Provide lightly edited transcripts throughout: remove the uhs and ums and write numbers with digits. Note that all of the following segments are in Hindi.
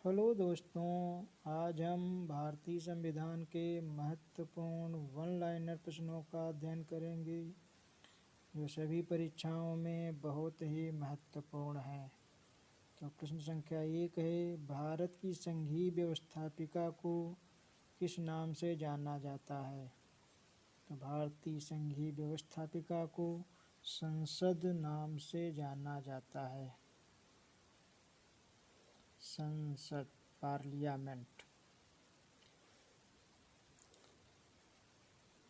हेलो दोस्तों, आज हम भारतीय संविधान के महत्वपूर्ण वन लाइनर प्रश्नों का अध्ययन करेंगे जो सभी परीक्षाओं में बहुत ही महत्वपूर्ण हैं। तो प्रश्न संख्या 1 है, भारत की संघीय व्यवस्थापिका को किस नाम से जाना जाता है? तो भारतीय संघीय व्यवस्थापिका को संसद नाम से जाना जाता है। संसद, पार्लियामेंट।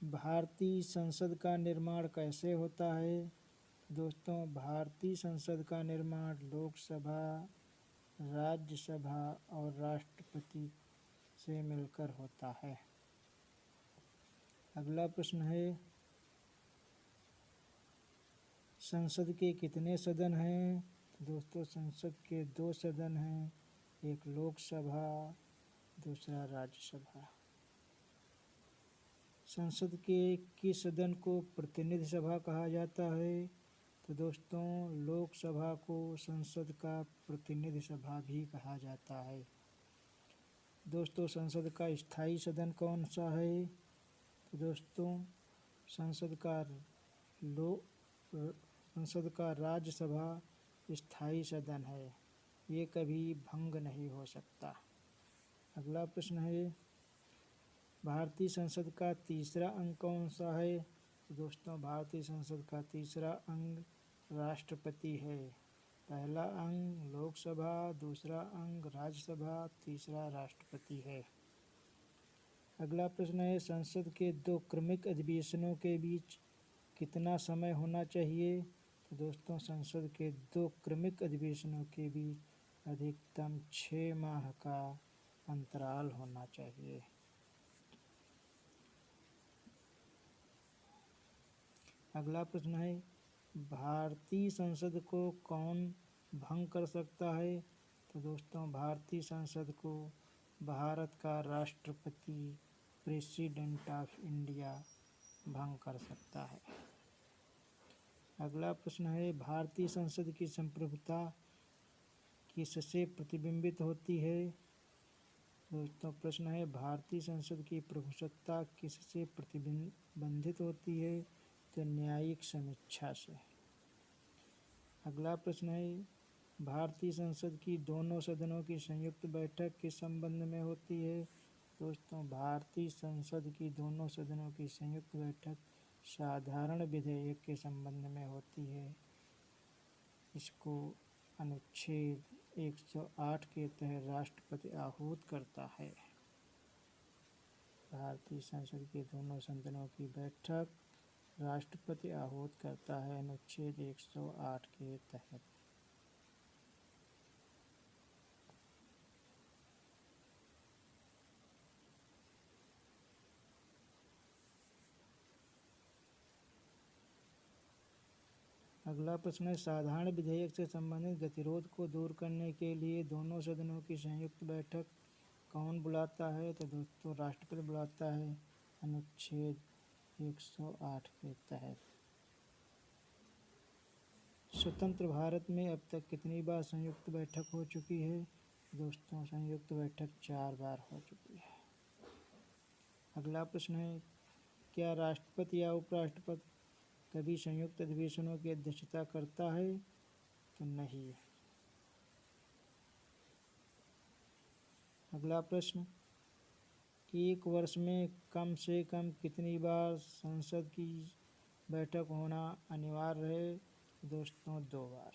भारतीय संसद का निर्माण कैसे होता है? दोस्तों, भारतीय संसद का निर्माण लोकसभा, राज्यसभा और राष्ट्रपति से मिलकर होता है। अगला प्रश्न है, संसद के कितने सदन हैं? दोस्तों, संसद के 2 सदन हैं, एक लोकसभा, दूसरा राज्यसभा। संसद के किस सदन को प्रतिनिधि सभा कहा जाता है? तो दोस्तों, लोकसभा को संसद का प्रतिनिधि सभा भी कहा जाता है। दोस्तों, संसद का स्थायी सदन कौन सा है? तो दोस्तों, संसद का राज्यसभा स्थायी सदन है, ये कभी भंग नहीं हो सकता। अगला प्रश्न है, भारतीय संसद का तीसरा अंग कौन सा है? तो दोस्तों, भारतीय संसद का तीसरा अंग राष्ट्रपति है। पहला अंग लोकसभा, दूसरा अंग राज्यसभा, तीसरा राष्ट्रपति है। अगला प्रश्न है, संसद के 2 क्रमिक अधिवेशनों के बीच कितना समय होना चाहिए? तो दोस्तों, संसद के 2 क्रमिक अधिवेशनों के बीच अधिकतम 6 माह का अंतराल होना चाहिए। अगला प्रश्न है, भारतीय संसद को कौन भंग कर सकता है? तो दोस्तों, भारतीय संसद को भारत का राष्ट्रपति, प्रेसिडेंट ऑफ इंडिया भंग कर सकता है। अगला प्रश्न है, भारतीय संसद की संप्रभुता किससे प्रतिबिंबित होती है? दोस्तों, प्रश्न है, भारतीय संसद की प्रभुसत्ता किससे प्रतिबंधित होती है? तो न्यायिक समीक्षा से। अगला प्रश्न है, भारतीय संसद की दोनों सदनों की संयुक्त बैठक किस संबंध में होती है? दोस्तों, भारतीय संसद की दोनों सदनों की संयुक्त बैठक साधारण विधेयक के संबंध में होती है। इसको अनुच्छेद 108 के तहत राष्ट्रपति आहूत करता है। भारतीय संसद के दोनों सदनों की बैठक राष्ट्रपति आहूत करता है अनुच्छेद 108 के तहत। अगला प्रश्न है, साधारण विधेयक से संबंधित गतिरोध को दूर करने के लिए दोनों सदनों की संयुक्त बैठक कौन बुलाता है? तो दोस्तों, राष्ट्रपति बुलाता है अनुच्छेद 108 के तहत। स्वतंत्र भारत में अब तक कितनी बार संयुक्त बैठक हो चुकी है? दोस्तों, संयुक्त बैठक 4 बार हो चुकी है। अगला प्रश्न है, क्या राष्ट्रपति या उपराष्ट्रपति कभी संयुक्त अधिवेशनों की अध्यक्षता करता है? तो नहीं। अगला प्रश्न, एक वर्ष में कम से कम कितनी बार संसद की बैठक होना अनिवार्य है? दोस्तों, 2 बार।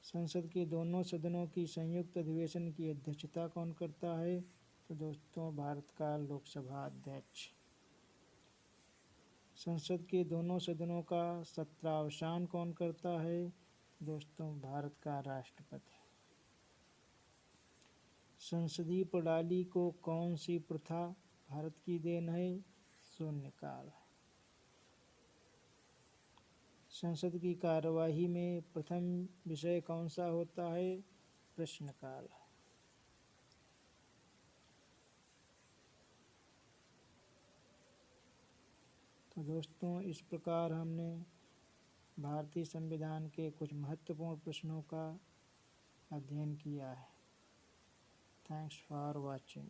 संसद के दोनों सदनों की संयुक्त अधिवेशन की अध्यक्षता कौन करता है? तो दोस्तों, भारत का लोकसभा अध्यक्ष। संसद के दोनों सदनों का सत्रावसान कौन करता है? दोस्तों, भारत का राष्ट्रपति। संसदीय प्रणाली को कौन सी प्रथा भारत की देन है? शून्यकाल। संसद की कार्यवाही में प्रथम विषय कौन सा होता है? प्रश्नकाल। तो दोस्तों, इस प्रकार हमने भारतीय संविधान के कुछ महत्वपूर्ण प्रश्नों का अध्ययन किया है। Thanks for watching.